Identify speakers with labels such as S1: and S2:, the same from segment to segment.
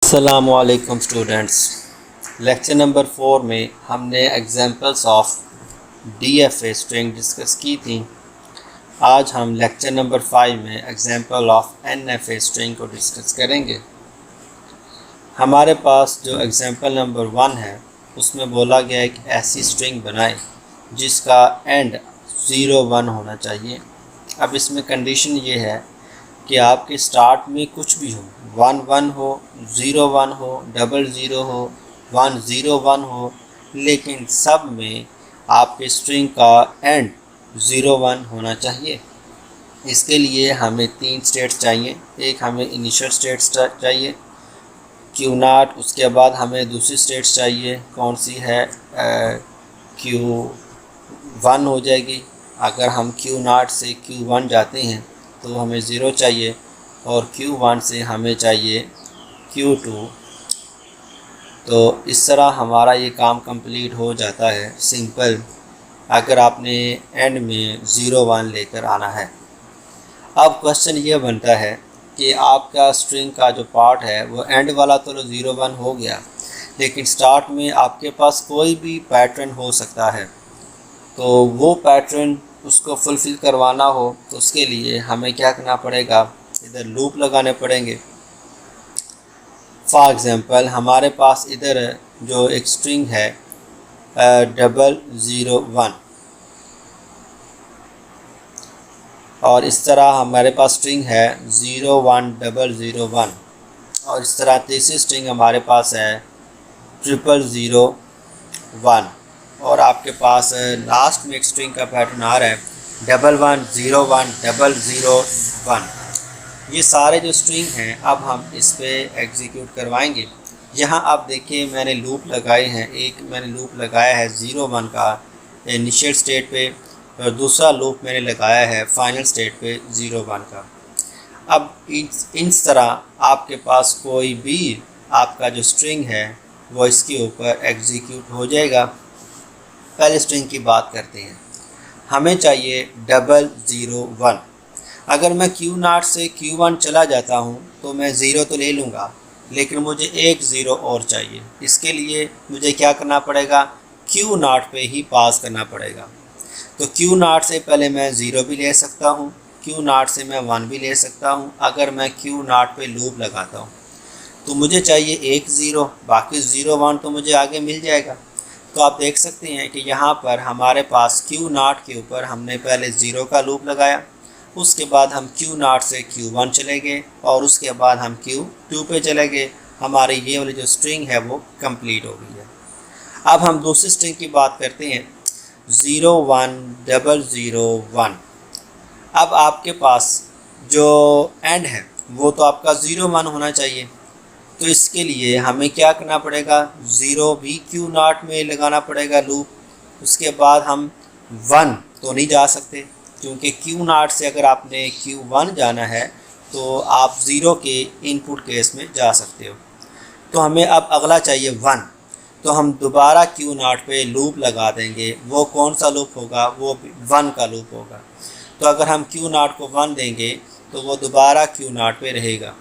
S1: अस्सलामुअलैकुम students. Lecture number 4 में हमने examples of DFA string discuss की थी। आज हम लेक्चर नंबर 5 में एग्जांपल ऑफ एनएफए स्ट्रिंग को डिस्कस करेंगे। हमारे पास जो एग्जांपल नंबर 1 है उसमें बोला गया है कि ऐसी स्ट्रिंग बनाएं जिसका एंड 0 1 होना चाहिए। अब इसमें कंडीशन ये है कि आपके स्टार्ट में कुछ भी हो, 1 1 हो, 0 1 हो, 00 हो, 1 0 1 हो, लेकिन सब में आपके स्ट्रिंग का एंड 0 1 होना चाहिए। इसके लिए हमें 3 स्टेट्स चाहिए। एक हमें इनिशियल स्टेट्स चाहिए Q0, उसके बाद हमें दूसरी स्टेट्स चाहिए, कौन सी है, Q1 हो जाएगी। अगर हम Q0 से Q1 जाते हैं तो हमें 0 चाहिए और Q1 से हमें चाहिए Q2। तो इस तरह हमारा ये काम कंप्लीट हो जाता है सिंपल, अगर आपने एंड में 0 1 लेकर आना है। अब क्वेश्चन ये बनता है कि आपका स्ट्रिंग का जो पार्ट है वो एंड वाला तो 0 1 हो गया, लेकिन स्टार्ट में आपके पास कोई भी पैटर्न हो सकता है। तो वो पैटर्न उसको फुलफ़िल करवाना हो तो उसके लिए हमें क्या करना पड़ेगा, इधर लूप लगाने पड़ेंगे। फॉर एग्ज़ाम्पल हमारे पास इधर जो एक स्ट्रिंग है 001 और इस तरह हमारे पास स्ट्रिंग है 01001 और इस तरह तीसरी स्ट्रिंग हमारे पास है 0001 और आपके पास लास्ट में एक स्ट्रिंग का पैटर्न आ रहा है 11010001। ये सारे जो स्ट्रिंग हैं अब हम इस पे एग्जीक्यूट करवाएंगे। यहाँ आप देखिए मैंने लूप लगाए हैं, एक मैंने लूप लगाया है 0 1 का इनिशियल स्टेट पे और दूसरा लूप मैंने लगाया है फाइनल स्टेट पे 0 1 का। अब इस तरह आपके पास कोई भी आपका जो स्ट्रिंग है वो इसके ऊपर एग्जीक्यूट हो जाएगा। पहले स्ट्रिंग की बात करते हैं। हमें चाहिए 001। अगर मैं Q0 से Q1 चला जाता हूँ तो मैं 0 तो ले लूँगा, लेकिन मुझे एक 0 और चाहिए। इसके लिए मुझे क्या करना पड़ेगा, Q0 पे ही पास करना पड़ेगा। तो Q0 से पहले मैं 0 भी ले सकता हूँ, Q0 से मैं 1 भी ले सकता हूँ। अगर मैं Q0 पे लूप लगाता हूँ तो मुझे चाहिए एक 0, बाकी 0 1 तो मुझे आगे मिल जाएगा। तो आप देख सकते हैं कि यहाँ पर हमारे पास Q0 के ऊपर हमने पहले 0 का लूप लगाया, उसके बाद हम Q0 से Q1 चले गए और उसके बाद हम Q2 पे चले गए। हमारी ये वाली जो स्ट्रिंग है वो कंप्लीट हो गई है। अब हम दूसरी स्ट्रिंग की बात करते हैं 01001। अब आपके पास जो एंड है वो तो आपका 0 1 होना चाहिए। तो इसके लिए हमें क्या करना पड़ेगा, 0 भी Q0 में लगाना पड़ेगा लूप। उसके बाद हम 1 तो नहीं जा सकते, क्योंकि Q0 से अगर आपने Q1 जाना है तो आप 0 के इनपुट केस में जा सकते हो। तो हमें अब अगला चाहिए 1। तो हम दोबारा Q0 पे लूप लगा देंगे। वो कौन सा लूप होगा, वो 1 का लूप होगा। तो अगर हम Q0 को 1 देंगे तो वो दोबारा Q0 पे रहेगा।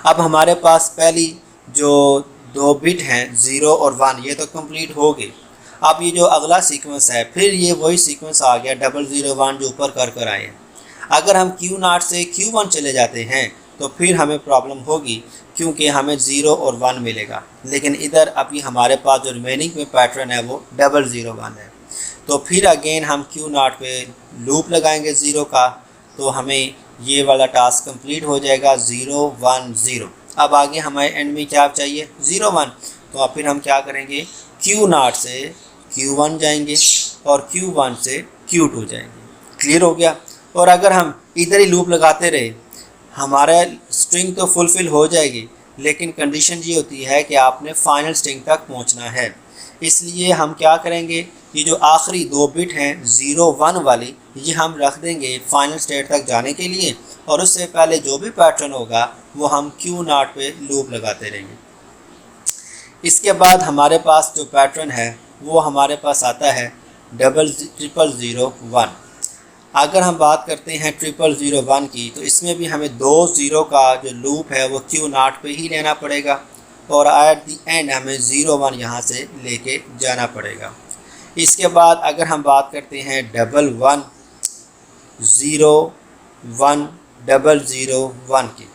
S1: अब हमारे पास पहली जो 2 बिट हैं 0 और 1 ये तो कंप्लीट हो गए। अब ये जो अगला सीक्वेंस है फिर ये वही सीक्वेंस आ गया 001 जो ऊपर कर आए हैं। अगर हम Q0 से Q1 चले जाते हैं तो फिर हमें प्रॉब्लम होगी, क्योंकि हमें 0 और 1 मिलेगा, लेकिन इधर अभी हमारे पास जो रिमेनिंग में पैटर्न है वो 001 है। तो फिर अगेन हम Q0 पे लूप लगाएंगे 0 का, तो हमें ये वाला टास्क कंप्लीट हो जाएगा 0 1 0। अब आगे हमारे एंड में क्या चाहिए, 0 1। तो अब फिर हम क्या करेंगे, Q0 से Q1 जाएंगे और Q1 से Q2 जाएंगे। क्लियर हो गया। और अगर हम इधर ही लूप लगाते रहे हमारा स्ट्रिंग तो फुलफ़िल हो जाएगी, लेकिन कंडीशन ये होती है कि आपने फाइनल स्ट्रिंग तक पहुंचना है। इसलिए हम क्या करेंगे, ये जो आखिरी 2 बिट हैं 0 1 वाली ये हम रख देंगे फाइनल स्टेट तक जाने के लिए, और उससे पहले जो भी पैटर्न होगा वो हम Q0 पे लूप लगाते रहेंगे। इसके बाद हमारे पास जो पैटर्न है वो हमारे पास आता है 0001। अगर हम बात करते हैं 0001 की, तो इसमें भी हमें 2 ज़ीरो का जो लूप है वो Q0 पे ही लेना पड़ेगा और एट द एंड हमें 01 यहाँ से लेके जाना पड़ेगा। इसके बाद अगर हम बात करते हैं 1101 की,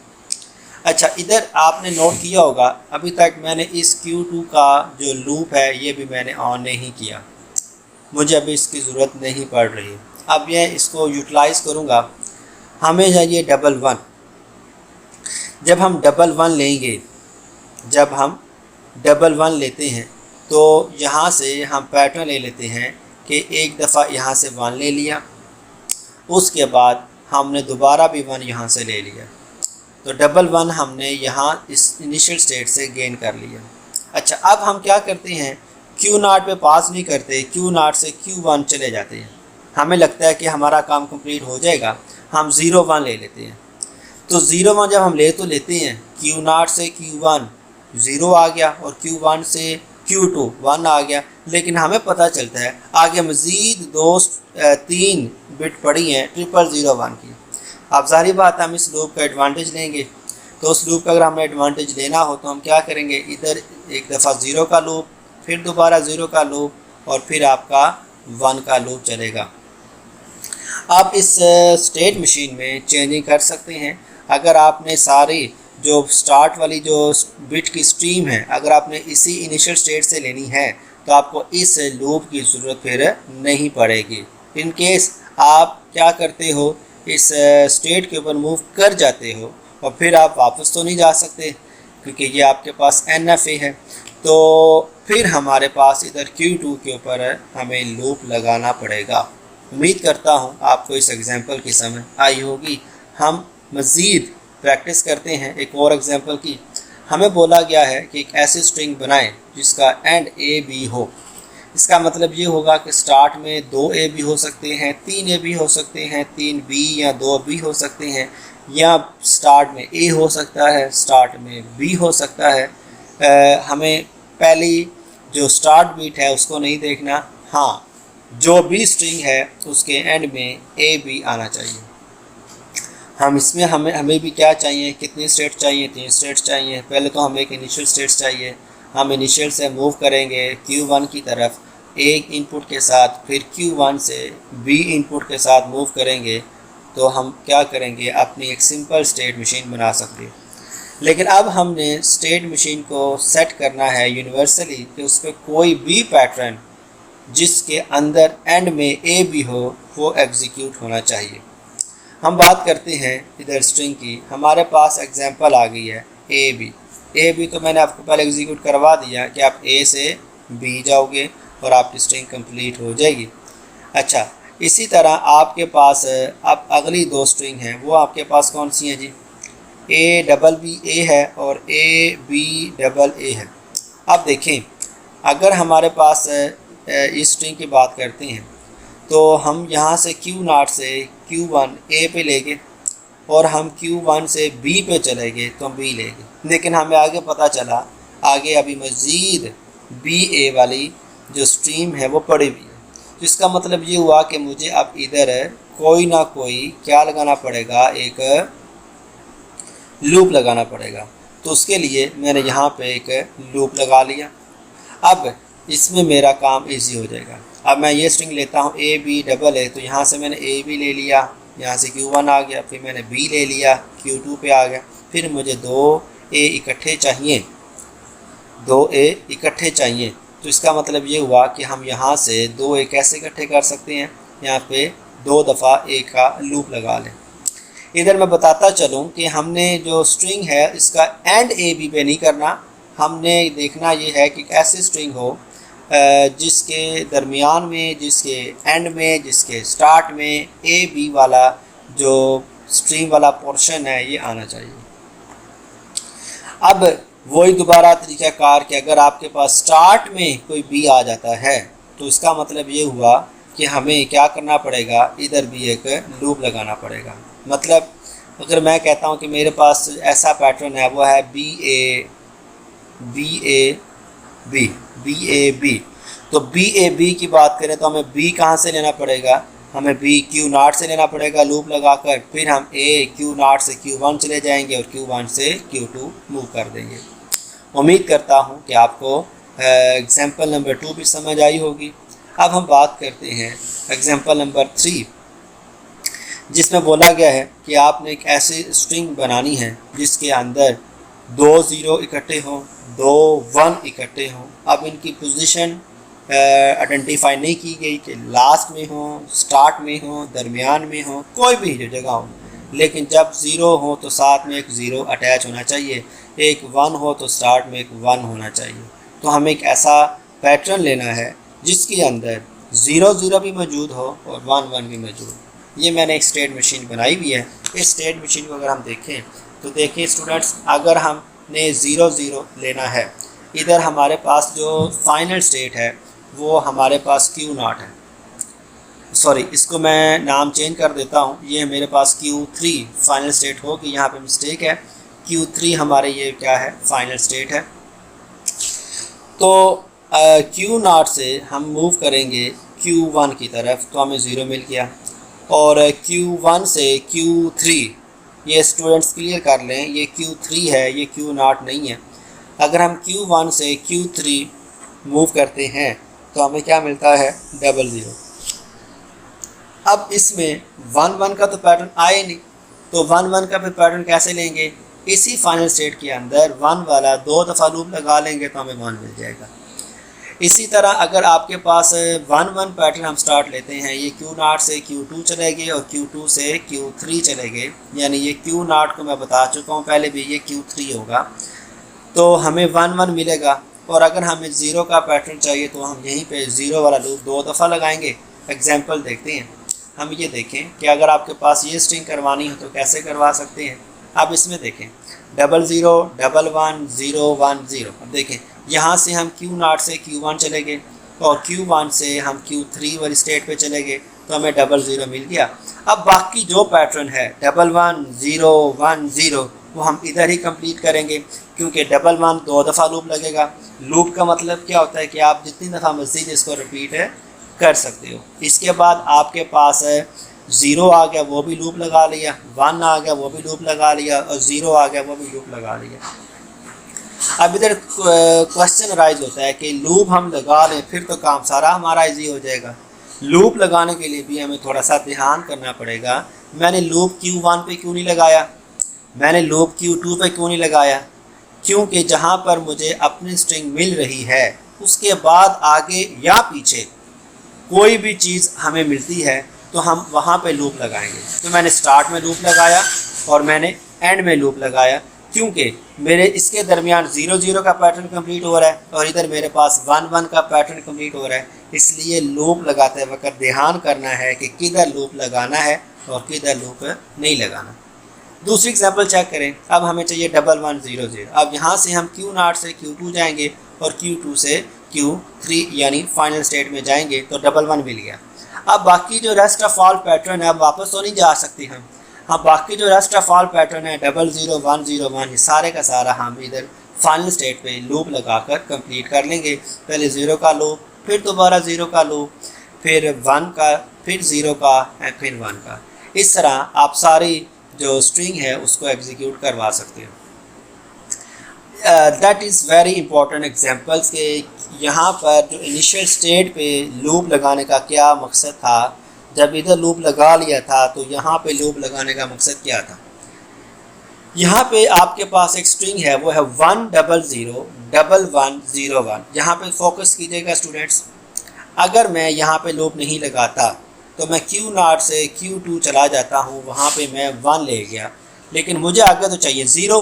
S1: अच्छा इधर आपने नोट किया होगा अभी तक मैंने इस Q2 का जो लूप है ये भी मैंने ऑन नहीं किया, मुझे अभी इसकी ज़रूरत नहीं पड़ रही। अब मैं इसको यूटिलाइज़ करूँगा। हमें चाहिए 11, जब हम 11 लेंगे, जब हम 11 लेते हैं तो यहाँ से हम पैटर्न ले लेते हैं कि एक दफ़ा यहाँ से 1 ले लिया, उसके बाद हमने दोबारा भी 1 यहाँ से ले लिया, तो 11 हमने यहाँ इस इनिशियल स्टेट से गेन कर लिया। अच्छा अब हम क्या करते हैं, Q0 पे पास नहीं करते, Q0 से Q1 चले जाते हैं। हमें लगता है कि हमारा काम कंप्लीट हो जाएगा, हम 01 ले लेते हैं। तो 01 जब हम लेते हैं, Q0 से Q1 0 आ गया और Q1 से Q2 1 आ गया, लेकिन हमें पता चलता है आगे मज़ीद 3 बिट पड़ी हैं 0001 की। अब जाहिर बात है हम इस लूप का एडवांटेज लेंगे, तो उस लूप का अगर हमें एडवांटेज लेना हो तो हम क्या करेंगे, इधर एक दफ़ा 0 का लूप, फिर दोबारा 0 का लूप और फिर आपका 1 का लूप चलेगा। आप इस स्टेट मशीन में चेंजिंग कर सकते हैं। अगर आपने सारी जो स्टार्ट वाली जो बिट की स्ट्रीम है अगर आपने इसी इनिशियल स्टेट से लेनी है तो आपको इस लूप की ज़रूरत फिर नहीं पड़ेगी। इन केस आप क्या करते हो, इस स्टेट के ऊपर मूव कर जाते हो और फिर आप वापस तो नहीं जा सकते क्योंकि ये आपके पास NFA है, तो फिर हमारे पास इधर Q2 के ऊपर हमें लूप लगाना पड़ेगा। उम्मीद करता हूँ आपको इस एग्जांपल की समझ आई होगी। हम मज़ीद प्रैक्टिस करते हैं एक और एग्जांपल की। हमें बोला गया है कि एक ऐसी स्ट्रिंग बनाएं जिसका एंड A B हो। इसका मतलब ये होगा कि स्टार्ट में 2 A भी हो सकते हैं, 3 A भी हो सकते हैं, 3 B या 2 B हो सकते हैं, या स्टार्ट में A हो सकता है, स्टार्ट में B हो सकता है। हमें पहली जो स्टार्ट बीट है उसको नहीं देखना, हाँ जो भी स्ट्रिंग है उसके एंड में A B आना चाहिए। हम इसमें हमें भी क्या चाहिए, कितनी स्टेट चाहिए, 3 स्टेट्स चाहिए। पहले तो हमें एक इनिशियल स्टेट्स चाहिए, हम इनिशियल से मूव करेंगे Q1 की तरफ एक इनपुट के साथ, फिर Q1 से B इनपुट के साथ मूव करेंगे, तो हम क्या करेंगे, अपनी एक सिंपल स्टेट मशीन बना सकते हैं। लेकिन अब हमने स्टेट मशीन को सेट करना है यूनिवर्सली कि उस पर कोई भी पैटर्न जिसके अंदर एंड में A भी हो वो एग्जीक्यूट होना चाहिए। हम बात करते हैं इधर स्ट्रिंग की, हमारे पास एग्जांपल आ गई है A B तो मैंने आपको पहले एग्जीक्यूट करवा दिया कि आप A से B जाओगे और आपकी स्ट्रिंग कंप्लीट हो जाएगी। अच्छा इसी तरह आपके पास अब अगली 2 स्ट्रिंग हैं, वो आपके पास कौन सी हैं जी, A है और A है। अब देखें अगर हमारे पास इस स्ट्रिंग की बात करते हैं तो हम यहाँ से Q0 से Q1 A पे लेंगे और हम Q1 से B पे चलेंगे तो B लेंगे, लेकिन हमें आगे पता चला आगे अभी मज़ीद BA वाली जो स्ट्रीम है वो पड़ी हुई है। तो इसका मतलब ये हुआ कि मुझे अब इधर कोई ना कोई क्या लगाना पड़ेगा, एक लूप लगाना पड़ेगा। तो उसके लिए मैंने यहाँ पे एक लूप लगा लिया। अब इसमें मेरा काम इजी हो जाएगा। अब मैं ये स्ट्रिंग लेता हूँ A B तो यहाँ से मैंने A B ले लिया, यहाँ से Q1 आ गया, फिर मैंने B ले लिया, Q2 पे आ गया, फिर मुझे 2A इकट्ठे चाहिए, 2A इकट्ठे चाहिए। तो इसका मतलब ये हुआ कि हम यहाँ से 2A कैसे इकट्ठे कर सकते हैं, यहाँ पे 2 दफ़ा A का लूप लगा लें। इधर मैं बताता चलूँ कि हमने जो स्ट्रिंग है इसका एंड A B पे नहीं करना, हमने देखना ये है कि ऐसी स्ट्रिंग हो जिसके दरमियान में, जिसके एंड में, जिसके स्टार्ट में A B वाला जो स्ट्रिंग वाला पोर्शन है ये आना चाहिए। अब वही दोबारा तरीक़ाकार कि अगर आपके पास स्टार्ट में कोई B आ जाता है तो इसका मतलब ये हुआ कि हमें क्या करना पड़ेगा, इधर भी एक लूप लगाना पड़ेगा। मतलब अगर मैं कहता हूँ कि मेरे पास ऐसा पैटर्न है वो है BA B, तो BA B की बात करें तो हमें B कहाँ से लेना पड़ेगा, हमें बी क्यू नॉट से लेना पड़ेगा लूप लगाकर, फिर हम ए क्यू नॉट से क्यू वन चले जाएंगे और क्यू वन से क्यू टू मूव कर देंगे। उम्मीद करता हूँ कि आपको एग्जाम्पल नंबर 2 भी समझ आई होगी। अब हम बात करते हैं एग्जाम्पल नंबर 3, जिसमें बोला गया है कि आपने एक ऐसी स्ट्रिंग बनानी है जिसके अंदर 2 0 इकट्ठे हों, 2 1 इकट्ठे हों। अब इनकी पोजीशन आइडेंटिफाई नहीं की गई कि लास्ट में हो, स्टार्ट में हो, दरमियान में हो, कोई भी जो जगह हो, लेकिन जब 0 हो तो साथ में एक 0 अटैच होना चाहिए, एक 1 हो तो स्टार्ट में एक 1 होना चाहिए। तो हमें एक ऐसा पैटर्न लेना है जिसके अंदर 0 0 भी मौजूद हो और 1 1 भी मौजूद। ये मैंने एक स्टेट मशीन बनाई हुई है। इस स्टेट मशीन को अगर हम देखें तो देखिए स्टूडेंट्स, अगर हमने 0 0 लेना है, इधर हमारे पास जो फाइनल स्टेट है वो हमारे पास क्यू नॉट है, सॉरी इसको मैं नाम चेंज कर देता हूँ, ये मेरे पास Q3 फाइनल स्टेट होगी, यहाँ पे मिस्टेक है, Q3 हमारे ये क्या है फाइनल स्टेट है। तो क्यू नॉट से हम मूव करेंगे Q1 की तरफ तो हमें 0 मिल गया, और Q1 से Q3, ये स्टूडेंट्स क्लियर कर लें, ये Q3 है, ये क्यू नॉट नहीं है। अगर हम Q1 से Q3 मूव करते हैं तो हमें क्या मिलता है 0 0। अब इसमें 1 1 का तो पैटर्न आए नहीं, तो 1 1 का भी पैटर्न कैसे लेंगे, इसी फाइनल स्टेट के अंदर 1 वाला 2 दफ़ा लूप लगा लेंगे तो हमें 1 मिल जाएगा। इसी तरह अगर आपके पास 1 1 पैटर्न हम स्टार्ट लेते हैं, ये क्यू नॉट से Q2 चले गए और Q2 से Q3 चले गए, यानी ये क्यू नॉट को मैं बता चुका हूँ पहले भी, ये Q3 होगा, तो हमें 1 1 मिलेगा। और अगर हमें 0 का पैटर्न चाहिए तो हम यहीं पे 0 वाला लूप 2 दफ़ा लगाएंगे। एग्जांपल देखते हैं, हम ये देखें कि अगर आपके पास ये स्ट्रिंग करवानी हो तो कैसे करवा सकते हैं। अब इसमें देखें 0 0 1 1 0 1 0। अब देखें यहाँ से हम क्यू नॉट से Q1 चले गए और Q1 से हम Q3 वाली स्टेट पे चले गए तो हमें 0 0 मिल गया। अब बाकी जो पैटर्न है 1 1 0 1 0 वो हम इधर ही कंप्लीट करेंगे, क्योंकि 1 1 2 दफ़ा लूप लगेगा। लूप का मतलब क्या होता है कि आप जितनी दफ़ा मज़ीद इसको रिपीट कर सकते हो। इसके बाद आपके पास 0 आ गया, वो भी लूप लगा लिया, 1 आ गया, वो भी लूप लगा लिया, और 0 आ गया, वो भी लूप लगा लिया। अब इधर क्वेश्चन राइज होता है कि लूप हम लगा लें फिर तो काम सारा हमारा इजी हो जाएगा। लूप लगाने के लिए भी हमें थोड़ा सा ध्यान करना पड़ेगा। मैंने लूप Q1 पे क्यों नहीं लगाया, मैंने लूप Q2 पे क्यों नहीं लगाया, क्योंकि जहाँ पर मुझे अपनी स्ट्रिंग मिल रही है उसके बाद आगे या पीछे कोई भी चीज़ हमें मिलती है तो हम वहाँ पे लूप लगाएंगे। तो मैंने स्टार्ट में लूप लगाया और मैंने एंड में लूप लगाया, क्योंकि मेरे इसके दरमियान 0 0 का पैटर्न कंप्लीट हो रहा है और इधर मेरे पास 1 1 का पैटर्न कंप्लीट हो रहा है। इसलिए लूप लगाते वक्त ध्यान करना है कि किधर लूप लगाना है और किधर लूप नहीं लगाना। दूसरी एग्जांपल चेक करें। अब हमें चाहिए 1 1 0 0। अब यहाँ से हम क्यू नॉट से Q2 जाएंगे और Q2 से Q3 यानी फाइनल स्टेट में जाएंगे तो 1 1 मिल गया। अब बाकी जो रेस्ट ऑफ ऑल पैटर्न है अब वापस तो नहीं जा सकते हम। हाँ, बाकी जो रेस्ट ऑफ ऑल पैटर्न है 0 0 1 0 1, ये सारे का सारा हम इधर फाइनल स्टेट पे लूप लगाकर कंप्लीट कर लेंगे। पहले 0 का लूप, फिर दोबारा 0 का लूप, फिर 1 का, फिर 0 का, फिर 1 का। इस तरह आप सारी जो स्ट्रिंग है उसको एग्जीक्यूट करवा सकते हो। That is very important examples के यहाँ पर जो इनिशियल स्टेट पे लूप लगाने का क्या मकसद था, जब इधर लूप लगा लिया था तो यहाँ पे लूप लगाने का मकसद क्या था। यहाँ पे आपके पास एक स्ट्रिंग है, वो है 1 0 0 1 1 0 1। यहाँ पे फोकस कीजिएगा स्टूडेंट्स। अगर मैं यहाँ पे लूप नहीं लगाता तो मैं क्यू नॉट से Q2 चला जाता हूँ, वहाँ पे मैं 1 ले गया, लेकिन मुझे आगे तो चाहिए 0,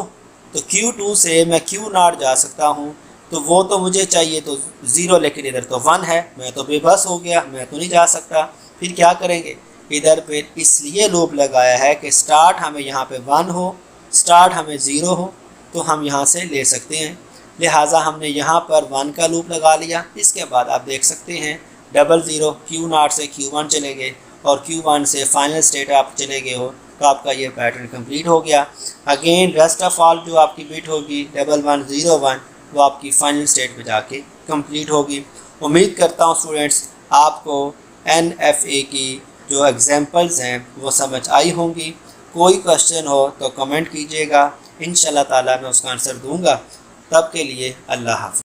S1: तो Q2 से मैं क्यू नॉट जा सकता हूँ, तो वो तो मुझे चाहिए तो 0, लेकिन इधर तो 1 है, मैं तो बेबस हो गया, मैं तो नहीं जा सकता। फिर क्या करेंगे, इधर पे इसलिए लूप लगाया है कि स्टार्ट हमें यहाँ पे 1 हो, स्टार्ट हमें 0 हो, तो हम यहाँ से ले सकते हैं। लिहाजा हमने यहाँ पर 1 का लूप लगा लिया। इसके बाद आप देख सकते हैं 0 0 क्यू नॉट से Q1 चले गए और Q1 से फाइनल स्टेट आप चले गए हो, तो आपका ये पैटर्न कंप्लीट हो गया। अगेन रेस्ट ऑफ ऑल जो आपकी बिट होगी 1 1 0 1, वो आपकी फाइनल स्टेट पे जाके कंप्लीट होगी। उम्मीद करता हूँ स्टूडेंट्स आपको NFA की जो एग्जांपल्स हैं वो समझ आई होंगी। कोई क्वेश्चन हो तो कमेंट कीजिएगा, इंशाल्लाह ताला मैं उसका आंसर दूंगा। तब के लिए अल्लाह हाफ़िज़।